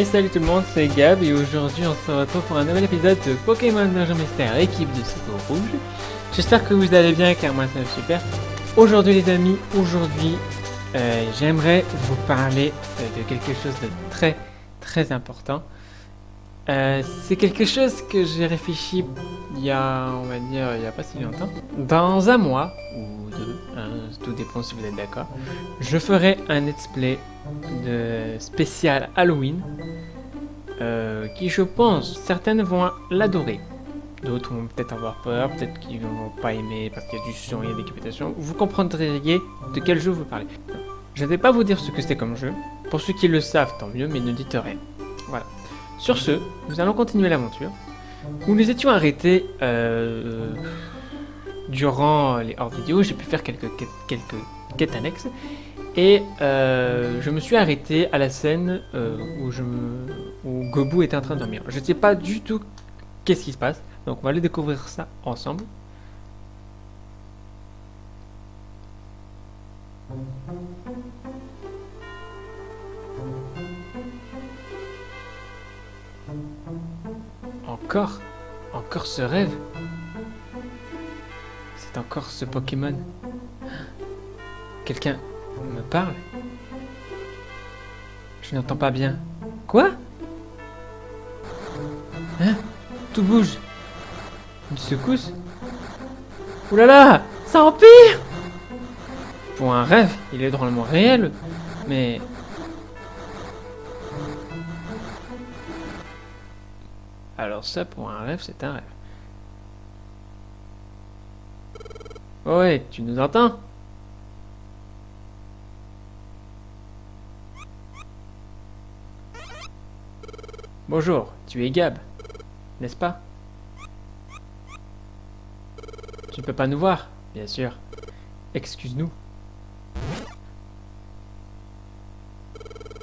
Hey salut tout le monde, c'est Gab et aujourd'hui on se retrouve pour un nouvel épisode de Pokémon Donjon Mystère, équipe de Secours Rouge. J'espère que vous allez bien car moi ça va super. Aujourd'hui les amis, j'aimerais vous parler de quelque chose de très important. C'est quelque chose que j'ai réfléchi il y a pas si longtemps. Dans un mois ou deux, tout dépend si vous êtes d'accord, je ferai un let's play de spécial Halloween qui je pense certaines vont l'adorer, d'autres vont peut-être avoir peur, peut-être qu'ils vont pas aimer parce qu'il y a du son, il y a des décapitations. Vous comprendrez de quel jeu vous parlez. Je ne vais pas vous dire ce que c'est comme jeu, pour ceux qui le savent tant mieux, mais ne dites rien. Voilà. Sur ce, nous allons continuer l'aventure où nous étions arrêtés durant les hors vidéo. J'ai pu faire quelques quêtes annexes. Et je me suis arrêté à la scène où Gobu était en train de dormir. Je ne sais pas du tout qu'est-ce qui se passe, donc on va aller découvrir ça ensemble. Encore ce rêve. C'est encore ce Pokémon. Quelqu'un me parle? Je n'entends pas bien. Quoi? Hein? Tout bouge. Une secousse? Ouh là là! Ça empire! Pour un rêve, il est drôlement réel. Mais... alors ça, pour un rêve, c'est un rêve. Ouais, tu nous entends? Bonjour, tu es Gab, n'est-ce pas? Tu ne peux pas nous voir, bien sûr. Excuse-nous.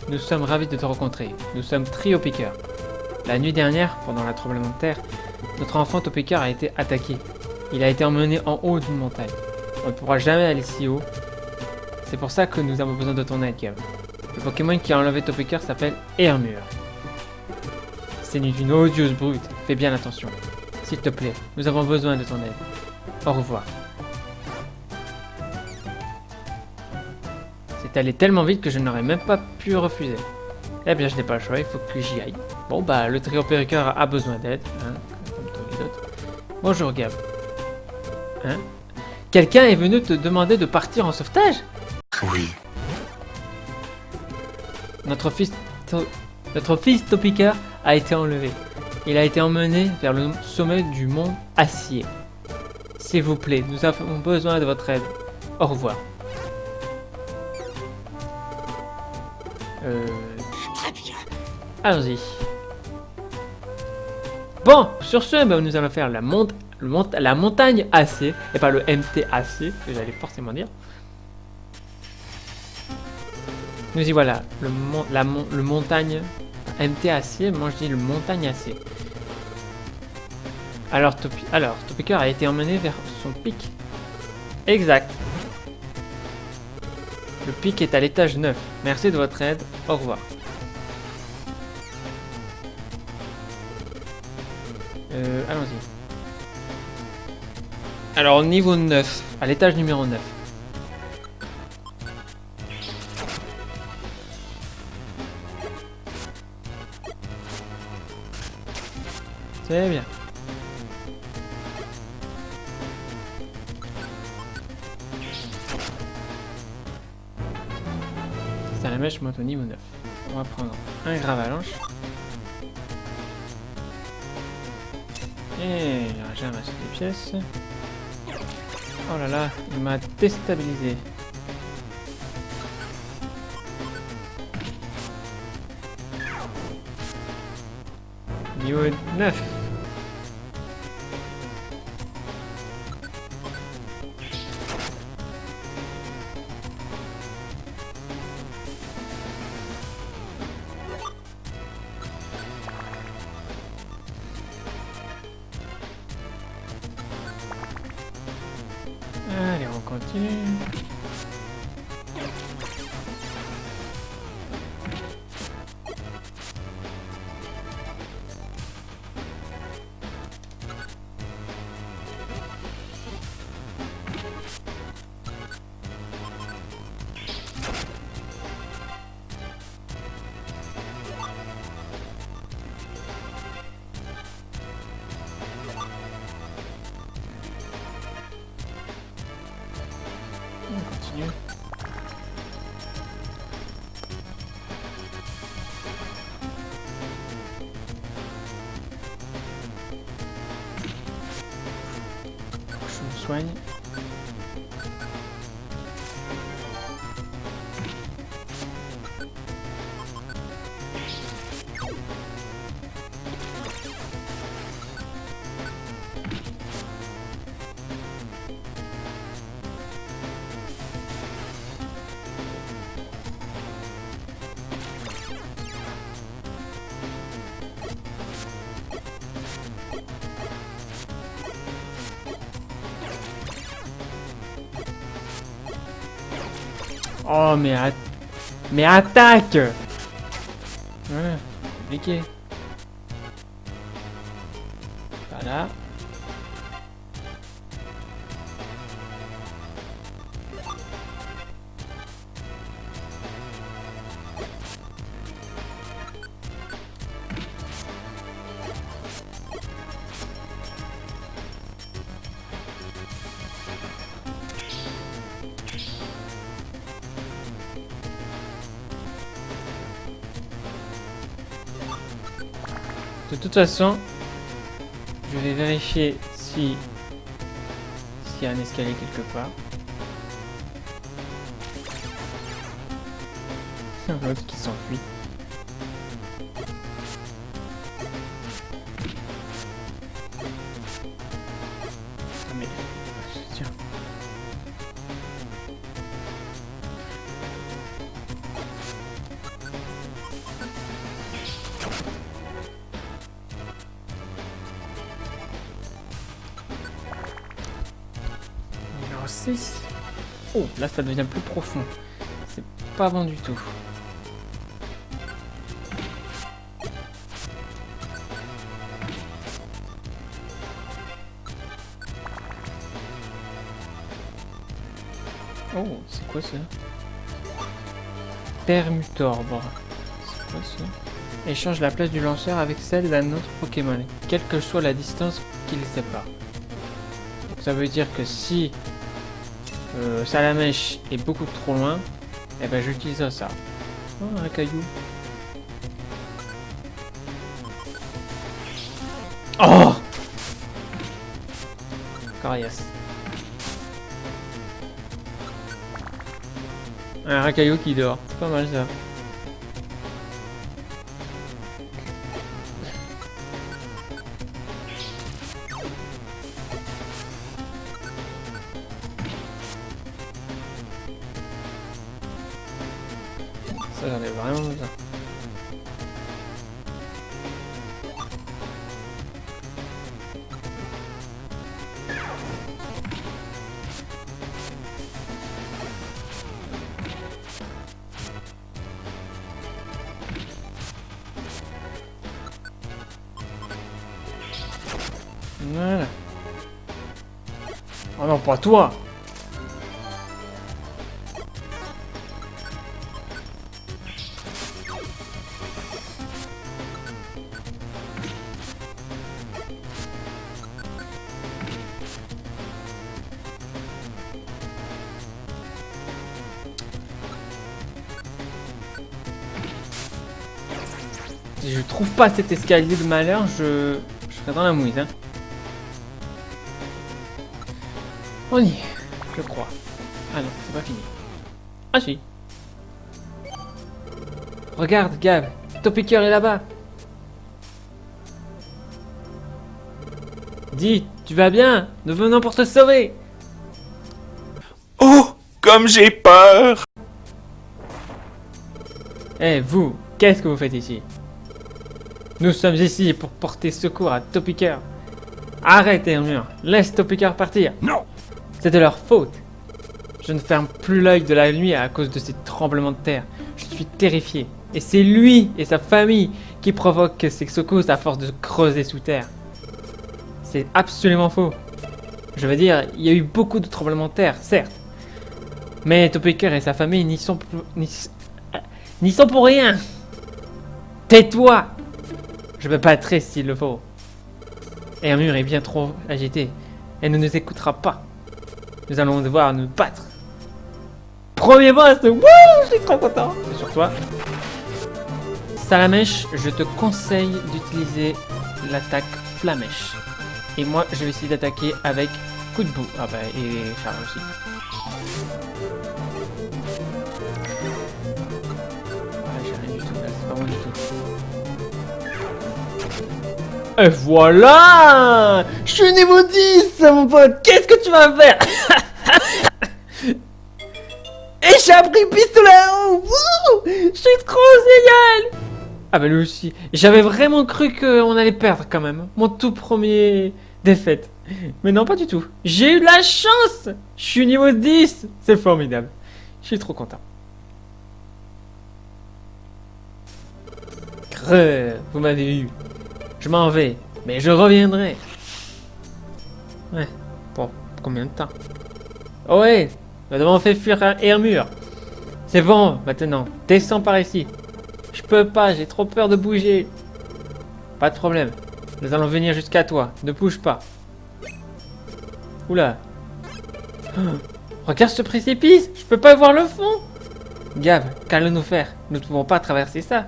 Nous sommes ravis de te rencontrer. Nous sommes Trio Piqueur. La nuit dernière, pendant le tremblement de terre, notre enfant Topiqueur a été attaqué. Il a été emmené en haut d'une montagne. On ne pourra jamais aller si haut. C'est pour ça que nous avons besoin de ton aide, Gab. Le Pokémon qui a enlevé Topiqueur s'appelle Hermure. C'est une odieuse brute. Fais bien attention. S'il te plaît, nous avons besoin de ton aide. Au revoir. C'est allé tellement vite que je n'aurais même pas pu refuser. Eh bien, je n'ai pas le choix, il faut que j'y aille. Bon, bah, le trio Péricoeur a besoin d'aide, hein, comme tous les autres. Bonjour, Gab. Hein? Quelqu'un est venu te demander de partir en sauvetage? Oui. Notre fils Topiqueur a été enlevé. Il a été emmené vers le sommet du mont Acier. S'il vous plaît, nous avons besoin de votre aide. Au revoir. Très bien. Allons-y. Bon, sur ce, bah, nous allons faire la montagne AC, et pas le MTAC, que j'allais forcément dire. Nous y voilà, le montagne MTAC, moi je dis le montagne AC. Alors, Topiqueur a été emmené vers son pic. Exact. Le pic est à l'étage 9. Merci de votre aide. Au revoir. Allons-y. Alors, niveau 9. À l'étage numéro 9. C'est bien. C'est la mèche moto niveau 9. On va prendre un gravalanche. Et j'ai ramassé des pièces. Oh là là, il m'a déstabilisé. Niveau 9. Allez, on continue. On continue. Je me soigne. Oh, mais attaque! Voilà, compliqué. Voilà. De toute façon, je vais vérifier s'il y a un escalier quelque part. L'autre qui s'enfuit. Ah, mais tiens. Numéro 6. Oh, là ça devient plus profond. C'est pas bon du tout. Oh, c'est quoi ça? Permutorbre. C'est quoi ça? Échange la place du lanceur avec celle d'un autre Pokémon, quelle que soit la distance qui les sépare. Donc ça veut dire que si Salamèche est beaucoup trop loin, eh ben j'utilise ça. Oh, un caillou. Oh! Coriace. Un racaillou qui dort. C'est pas mal ça. Ça j'en ai vraiment besoin. Voilà. Oh non, pas toi! Si je trouve pas cet escalier de malheur, je serai dans la mouise, hein. On y est, je crois. Ah non, c'est pas fini. Ah si. Regarde, Gab, Topiqueur est là-bas. Dis, tu vas bien? Nous venons pour te sauver. Oh, comme j'ai peur! Eh, vous, qu'est-ce que vous faites ici? Nous sommes ici pour porter secours à Topiqueur. Arrête, Hermure, laisse Topiqueur partir. Non! C'est de leur faute. Je ne ferme plus l'œil de la nuit à cause de ces tremblements de terre. Je suis terrifié. Et c'est lui et sa famille qui provoquent ces secousses à force de creuser sous terre. C'est absolument faux. Je veux dire, il y a eu beaucoup de tremblements de terre, certes. Mais Topiqueur et sa famille n'y sont pour rien. Tais-toi. Je me battrai s'il le faut. Hermure est bien trop agité. Elle ne nous écoutera pas. Nous allons devoir nous battre. premier boss. Wouh, je suis trop content. C'est sur toi. Salamèche, je te conseille d'utiliser l'attaque Flamèche. Et moi, je vais essayer d'attaquer avec coup de boue. Ah bah, et charge aussi. Ah, j'ai rien du tout là, c'est pas moi du tout. Et voilà! Je suis niveau 10, mon pote! Qu'est-ce que tu vas faire? Et j'ai appris pistolet! Wouh! Je suis trop génial! Ah bah lui aussi. J'avais vraiment cru qu'on allait perdre quand même. Mon tout premier défaite. Mais non, pas du tout. J'ai eu de la chance! Je suis niveau 10! C'est formidable. Je suis trop content. Creux, vous m'avez eu. Je m'en vais, mais je reviendrai. Ouais, pour combien de temps? Oh ouais, nous avons fait fuir un Hermure. C'est bon, maintenant, descends par ici. Je peux pas, j'ai trop peur de bouger. Pas de problème, nous allons venir jusqu'à toi, ne bouge pas. Oula. Oh, regarde ce précipice, je peux pas voir le fond. Gab, qu'allons-nous faire? Nous ne pouvons pas traverser ça.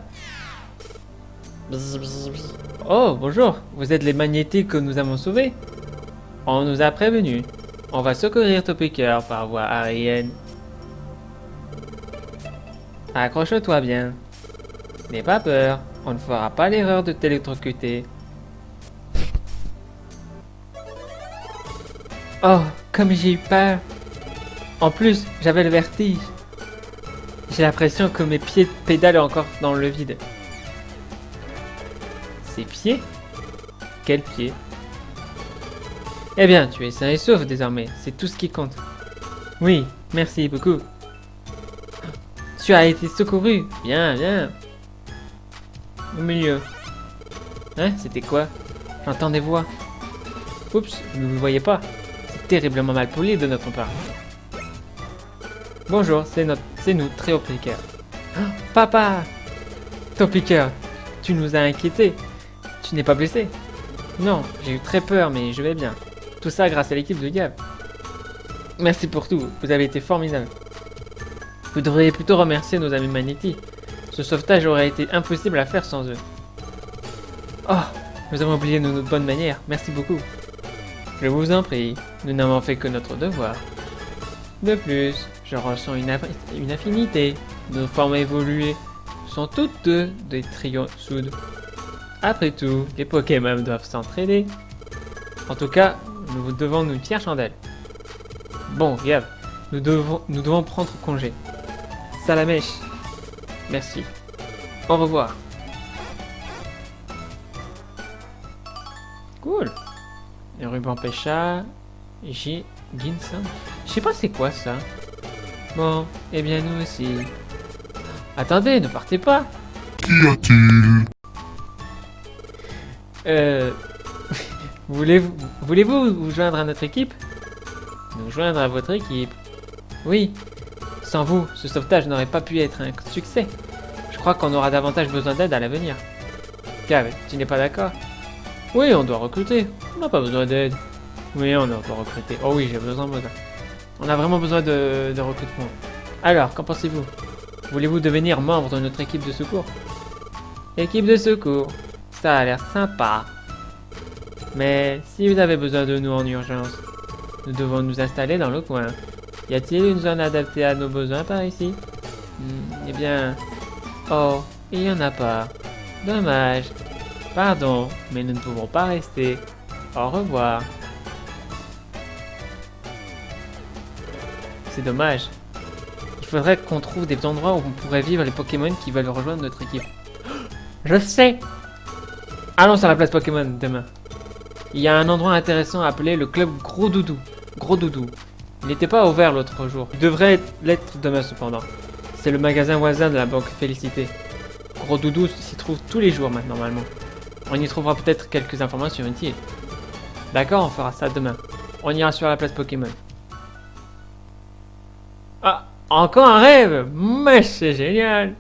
Oh, bonjour, vous êtes les magnétiques que nous avons sauvés? On nous a prévenus. On va secourir Topicker par voie aérienne. Accroche-toi bien. N'aie pas peur, on ne fera pas l'erreur de t'électrocuter. Oh, comme j'ai eu peur. En plus, j'avais le vertige. J'ai l'impression que mes pieds pédalent encore dans le vide. Ses pieds? Quels pieds? Eh bien, tu es sain et sauf désormais, c'est tout ce qui compte. Oui, merci beaucoup. Tu as été secouru. Bien, bien. Au milieu. Hein, c'était quoi? J'entends des voix. Oups, vous ne le voyez pas. C'est terriblement mal poli de notre part. Bonjour, c'est nous, Topicker. Oh, papa! Topicker, tu nous as inquiétés. Tu n'es pas blessé? Non, j'ai eu très peur, mais je vais bien. Tout ça grâce à l'équipe de Gab. Merci pour tout, vous avez été formidable. Vous devriez plutôt remercier nos amis Magnéti. Ce sauvetage aurait été impossible à faire sans eux. Oh, nous avons oublié nos bonnes manières, merci beaucoup. Je vous en prie, nous n'avons fait que notre devoir. De plus, je ressens une affinité. Nos formes évoluées sont toutes deux des trions soudes. Après tout, les Pokémon doivent s'entraider. En tout cas, nous devons nous tirer chandelle. Bon, Gab, nous devons prendre congé. Salamèche. Merci. Au revoir. Cool. Le ruban pêcha. J'ai Ginson. Je sais pas c'est quoi ça. Bon, eh bien nous aussi. Attendez, ne partez pas. Qu'y a-t-il? Voulez-vous vous joindre à notre équipe? Nous joindre à votre équipe? Oui. Sans vous, ce sauvetage n'aurait pas pu être un succès. Je crois qu'on aura davantage besoin d'aide à l'avenir. Gav, tu n'es pas d'accord? Oui, on doit recruter. On n'a pas besoin d'aide. Oui, on doit recruter. Oh oui, j'ai besoin. On a vraiment besoin de recrutement. Alors, qu'en pensez-vous? Voulez-vous devenir membre de notre équipe de secours? Équipe de secours. Ça a l'air sympa. Mais si vous avez besoin de nous en urgence, nous devons nous installer dans le coin. Y a-t-il une zone adaptée à nos besoins par ici? Eh bien... Oh, il n'y en a pas. Dommage. Pardon, mais nous ne pouvons pas rester. Au revoir. C'est dommage. Il faudrait qu'on trouve des endroits où on pourrait vivre les Pokémon qui veulent rejoindre notre équipe. Je sais! Allons sur la place Pokémon demain. Il y a un endroit intéressant appelé le club Gros Doudou. Gros Doudou. Il n'était pas ouvert l'autre jour. Il devrait l'être demain cependant. C'est le magasin voisin de la banque Félicité. Gros Doudou s'y trouve tous les jours maintenant normalement. On y trouvera peut-être quelques informations utiles. D'accord, on fera ça demain. On ira sur la place Pokémon. Ah, encore un rêve! Mais c'est génial!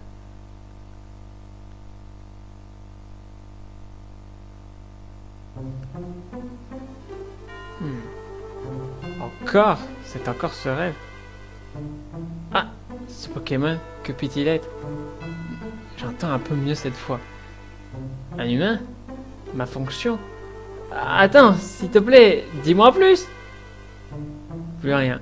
Encore? C'est encore ce rêve. Ah, ce Pokémon, que peut-il être? J'entends un peu mieux cette fois. Un humain? Ma fonction? Attends, s'il te plaît, dis-moi plus! Plus rien.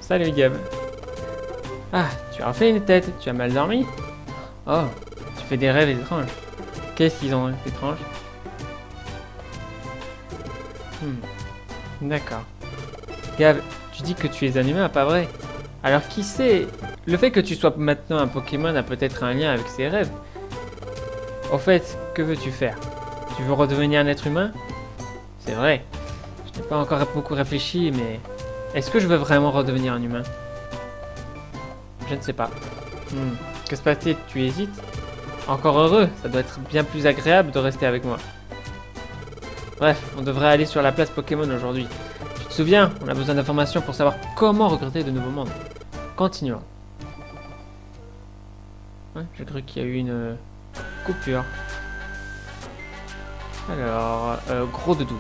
Salut Gab. Ah, tu as refait une tête, tu as mal dormi? Oh, tu fais des rêves étranges. Qu'est-ce qu'ils ont d'étrange? D'accord. Gab, tu dis que tu es un humain, pas vrai? Alors qui sait? Le fait que tu sois maintenant un Pokémon a peut-être un lien avec ses rêves. Au fait, que veux-tu faire? Tu veux redevenir un être humain? C'est vrai. Je n'ai pas encore beaucoup réfléchi, mais... Est-ce que je veux vraiment redevenir un humain? Je ne sais pas. Que se passe-t-il? Tu hésites? Encore heureux, ça doit être bien plus agréable de rester avec moi. Bref, on devrait aller sur la place Pokémon aujourd'hui. Tu te souviens? On a besoin d'informations pour savoir comment recruter de nouveaux mondes. Continuons. Ouais, j'ai cru qu'il y a eu une coupure. Alors, gros doudou.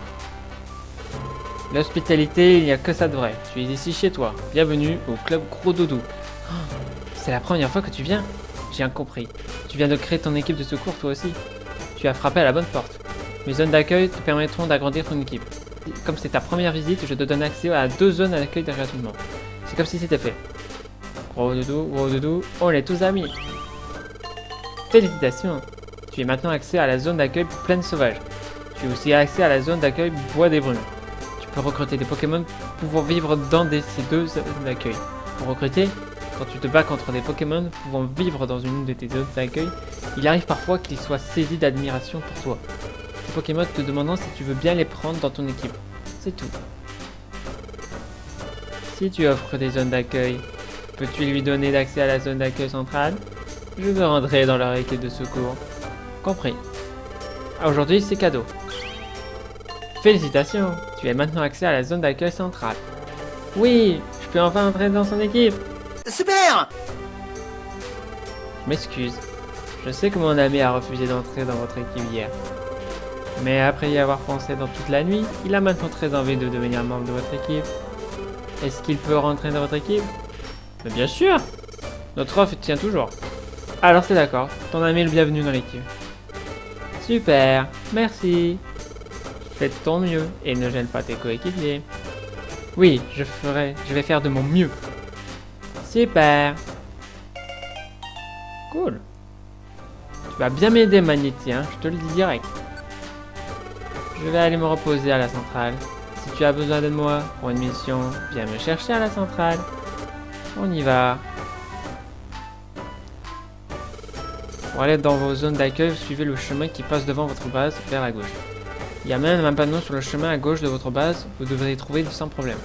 L'hospitalité, il n'y a que ça de vrai. Tu es ici chez toi. Bienvenue au club Gros Doudou. Oh, c'est la première fois que tu viens? J'ai bien compris. Tu viens de créer ton équipe de secours toi aussi. Tu as frappé à la bonne porte. Mes zones d'accueil te permettront d'agrandir ton équipe. Comme c'est ta première visite, je te donne accès à 2 zones d'accueil gratuitement. C'est comme si c'était fait. Gros Doudou, on est tous amis. Félicitations. Tu as maintenant accès à la zone d'accueil Plaine Sauvage. Tu as aussi accès à la zone d'accueil Bois des Brumes. Tu peux recruter des Pokémon pouvant vivre dans ces 2 zones d'accueil. Pour recruter, quand tu te bats contre des Pokémon pouvant vivre dans une de tes zones d'accueil, il arrive parfois qu'ils soient saisis d'admiration pour toi. Ces Pokémon te demandant si tu veux bien les prendre dans ton équipe. C'est tout. Si tu offres des zones d'accueil, peux-tu lui donner l'accès à la zone d'accueil centrale? Je me rendrai dans leur équipe de secours. Compris. Aujourd'hui, c'est cadeau. Félicitations, tu as maintenant accès à la zone d'accueil centrale. Oui, je peux enfin entrer dans son équipe. Super! Je m'excuse. Je sais que mon ami a refusé d'entrer dans votre équipe hier. Mais après y avoir pensé dans toute la nuit, il a maintenant très envie de devenir membre de votre équipe. Est-ce qu'il peut rentrer dans votre équipe? Mais bien sûr! Notre offre tient toujours. Alors c'est d'accord, ton ami est le bienvenu dans l'équipe. Super, merci. Fais de ton mieux et ne gêne pas tes coéquipiers. Oui, je vais faire de mon mieux. Super. Cool. Tu vas bien m'aider, Magnéti, hein, je te le dis direct. Je vais aller me reposer à la centrale. Si tu as besoin de moi pour une mission, viens me chercher à la centrale. On y va. Pour aller dans vos zones d'accueil, suivez le chemin qui passe devant votre base vers la gauche. Il y a même un panneau sur le chemin à gauche de votre base, vous devrez y trouver sans problème.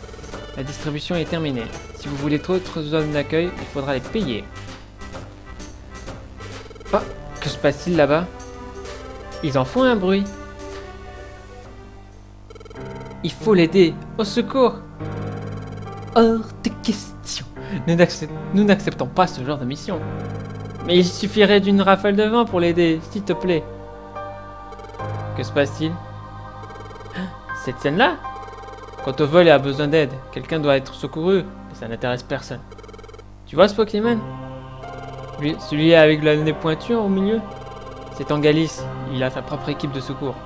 La distribution est terminée. Si vous voulez d'autres zones d'accueil, il faudra les payer. Oh, que se passe-t-il là-bas? Ils en font un bruit. Il faut l'aider. Au secours! Hors de question. Nous n'acceptons pas ce genre de mission. Mais il suffirait d'une rafale de vent pour l'aider, s'il te plaît. Que se passe-t-il? Cette scène-là? Quand au vol a besoin d'aide, quelqu'un doit être secouru, et ça n'intéresse personne. Tu vois ce Pokémon? Celui avec le nez pointu au milieu? C'est Angalis, il a sa propre équipe de secours.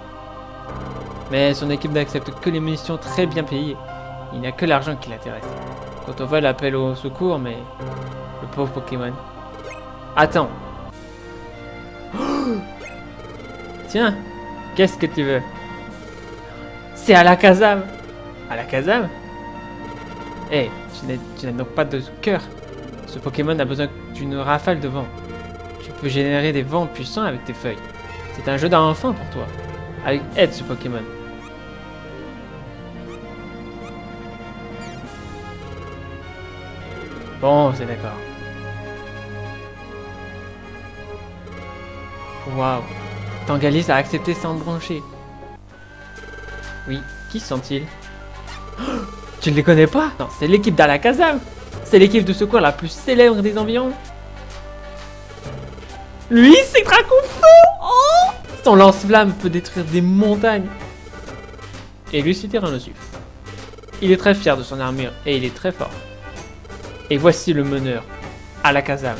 Mais son équipe n'accepte que les munitions très bien payées. Il n'y a que l'argent qui l'intéresse. Quand au vol appelle au secours, mais... Le pauvre Pokémon. Attends. Tiens, qu'est-ce que tu veux? C'est Alakazam. Alakazam? Eh, tu n'as donc pas de cœur. Ce Pokémon a besoin d'une rafale de vent. Tu peux générer des vents puissants avec tes feuilles. C'est un jeu d'enfant pour toi. Aide ce Pokémon. Bon, c'est d'accord. Waouh. Tangalis a accepté sans broncher. Oui, qui sont-ils? Tu ne les connais pas? Non, c'est l'équipe d'Alakazam. C'est l'équipe de secours la plus célèbre des environs. Lui, c'est Draconfeu. Oh, son lance-flamme peut détruire des montagnes. Et lui, c'est Tyrannosuche. Il est très fier de son armure et il est très fort. Et voici le meneur, Alakazam.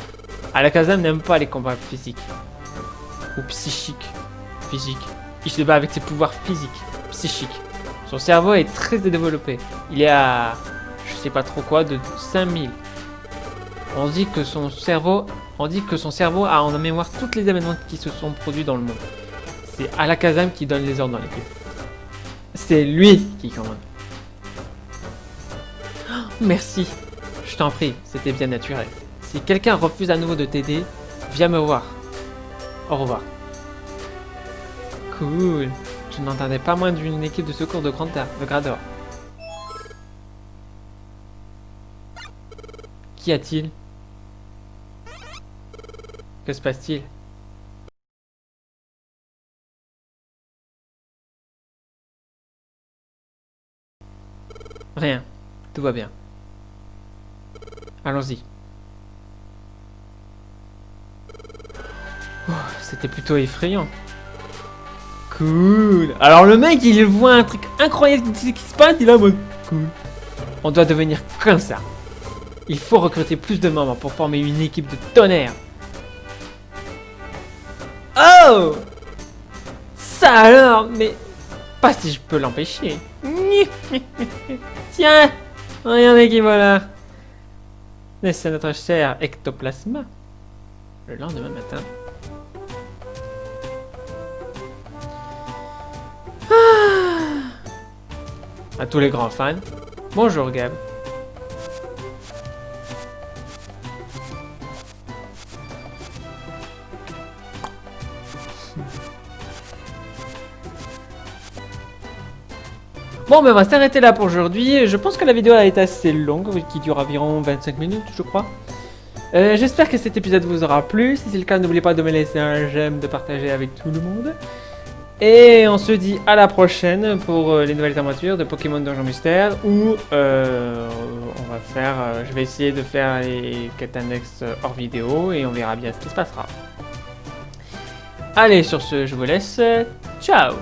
Alakazam n'aime pas les combats physiques. Ou psychiques. Physiques. Il se bat avec ses pouvoirs physiques, psychiques. Son cerveau est très développé. Il est à, je sais pas trop quoi, de 5000. On dit que son cerveau a en mémoire tous les événements qui se sont produits dans le monde. C'est Alakazam qui donne les ordres dans l'équipe. C'est lui qui commande. Oh, merci. Je t'en prie, c'était bien naturel. Si quelqu'un refuse à nouveau de t'aider, viens me voir. Au revoir. Cool. Je n'entendais pas moins d'une équipe de secours de Grador. Qu'y a-t-il? Que se passe-t-il? Rien. Tout va bien. Allons-y. Oh, c'était plutôt effrayant. Cool. Alors le mec, il voit un truc incroyable qui se passe, il est en mode cool. On doit devenir comme ça. Il faut recruter plus de membres pour former une équipe de tonnerre. Oh! Ça alors, mais pas si je peux l'empêcher. Tiens, regardez qui voilà. C'est notre cher Ectoplasma. Le lendemain matin. À tous les grands fans, bonjour Gab. Bon, ben on va s'arrêter là pour aujourd'hui. Je pense que la vidéo a été assez longue, qui dure environ 25 minutes, je crois. J'espère que cet épisode vous aura plu. Si c'est le cas, n'oubliez pas de me laisser un j'aime, de partager avec tout le monde. Et on se dit à la prochaine pour les nouvelles aventures de Pokémon Donjon Mystère où on va faire, je vais essayer de faire les quêtes annexes hors vidéo et on verra bien ce qui se passera. Allez, sur ce, je vous laisse. Ciao!